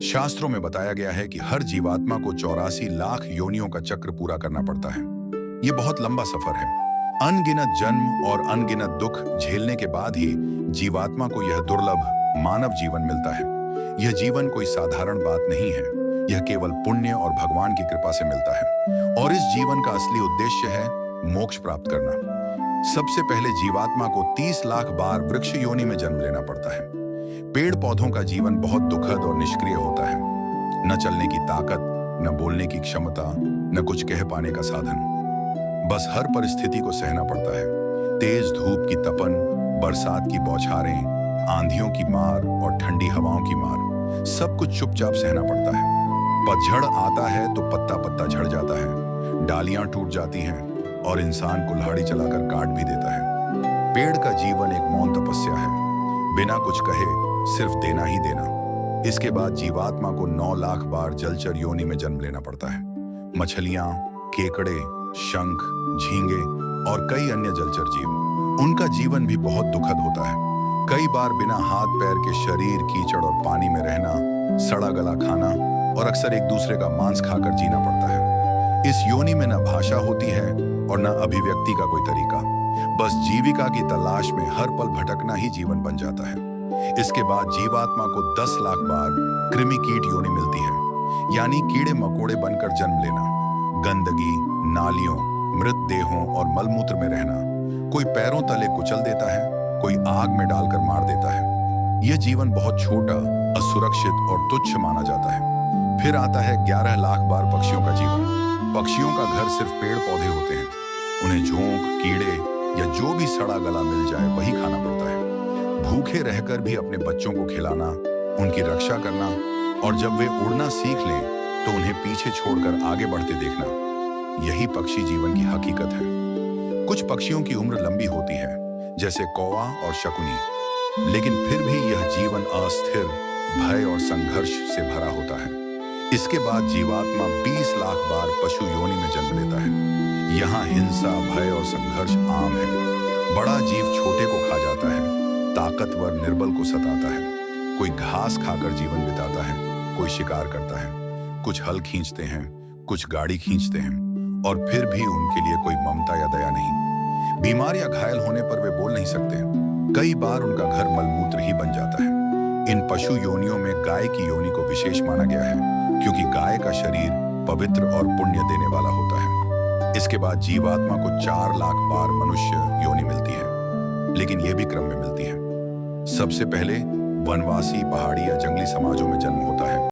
शास्त्रों में बताया गया है कि हर जीवात्मा को 84 लाख योनियों का चक्र पूरा करना पड़ता है। ये बहुत लंबा सफर है। अनगिनत जन्म और अनगिनत दुख झेलने के बाद ही जीवात्मा को यह दुर्लभ मानव जीवन मिलता है। यह जीवन कोई साधारण बात नहीं है। यह केवल पुण्य और भगवान की कृपा से मिलता है। और इस जीवन का असली उद्देश्य है मोक्ष प्राप्त करना। सबसे पहले जीवात्मा को 30 लाख बार वृक्ष योनि में जन्म लेना पड़ता है। पेड़ पौधों का जीवन बहुत दुखद और निष्क्रिय होता है। न चलने की ताकत, न बोलने की क्षमता, न कुछ कह पाने का साधन। बस हर परिस्थिति को सहना पड़ता है। तेज धूप की तपन, बरसात की बौछारें, आंधियों की मार और ठंडी हवाओं की मार, सब कुछ चुपचाप सहना पड़ता है। पतझड़ आता है तो पत्ता पत्ता झड़ जाता है, डालियां टूट जाती हैं और इंसान कुल्हाड़ी चलाकर काट भी देता है। पेड़ का जीवन एक मौन तपस्या है, बिना कुछ कहे सिर्फ देना ही देना। इसके बाद जीवात्मा को 9 लाख बार जलचर योनि में जन्म लेना पड़ता है। मछलियां, केकड़े, शंख, झींगे और कई अन्य जलचर जीव, उनका जीवन भी बहुत दुखद होता है। कई बार बिना हाथ पैर के शरीर, कीचड़ और पानी में रहना, सड़ा गला खाना और अक्सर एक दूसरे का मांस खाकर जीना पड़ता है। इस योनि में न भाषा होती है और न अभिव्यक्ति का कोई तरीका। बस जीविका की तलाश में हर पल भटकना ही जीवन बन जाता है। इसके बाद जीवात्मा को 10 लाख बार कृमि कीट योनि मिलती है, यानी कीड़े मकोड़े बनकर जन्म लेना। गंदगी, नालियों, मृत देहों और मलमूत्र में रहना। कोई पैरों तले कुचल देता है, कोई आग में डालकर मार देता है। यह जीवन बहुत छोटा, असुरक्षित और तुच्छ माना जाता है। फिर आता है 11 लाख बार पक्षियों का जीवन। पक्षियों का घर सिर्फ पेड़ पौधे होते हैं। उन्हें झोंक, कीड़े या जो भी सड़ा गला मिल जाए वही खाना पड़ता है। भूखे रहकर भी अपने बच्चों को खिलाना, उनकी रक्षा करना और जब वे उड़ना सीख लें तो उन्हें पीछे छोड़कर आगे बढ़ते देखना, यही पक्षी जीवन की हकीकत है। कुछ पक्षियों की उम्र लंबी होती है, जैसे कौवा और शकुनी, लेकिन फिर भी यह जीवन अस्थिर, भय और संघर्ष से भरा होता है। इसके बाद जीवात्मा 20 लाख बार पशु योनि में जन्म लेता है। यहाँ हिंसा, भय और संघर्ष आम है। बड़ा जीव छोटे को खा जाता है, ताकतवर निर्बल को सताता है। कोई घास खाकर जीवन बिताता है, कोई शिकार करता है। कुछ हल खींचते हैं, कुछ गाड़ी खींचते हैं और फिर भी उनके लिए कोई ममता या दया नहीं। बीमार या घायल होने पर वे बोल नहीं सकते। कई बार उनका घर मलमूत्र ही बन जाता है। इन पशु योनियों में गाय की योनि को विशेष माना गया है, क्योंकि गाय का शरीर पवित्र और पुण्य देने वाला होता है। इसके बाद जीवात्मा को 4 लाख बार मनुष्य योनि मिलती है, लेकिन यह भी क्रम में मिलती है। सबसे पहले वनवासी, पहाड़ी या जंगली समाजों में जन्म होता है।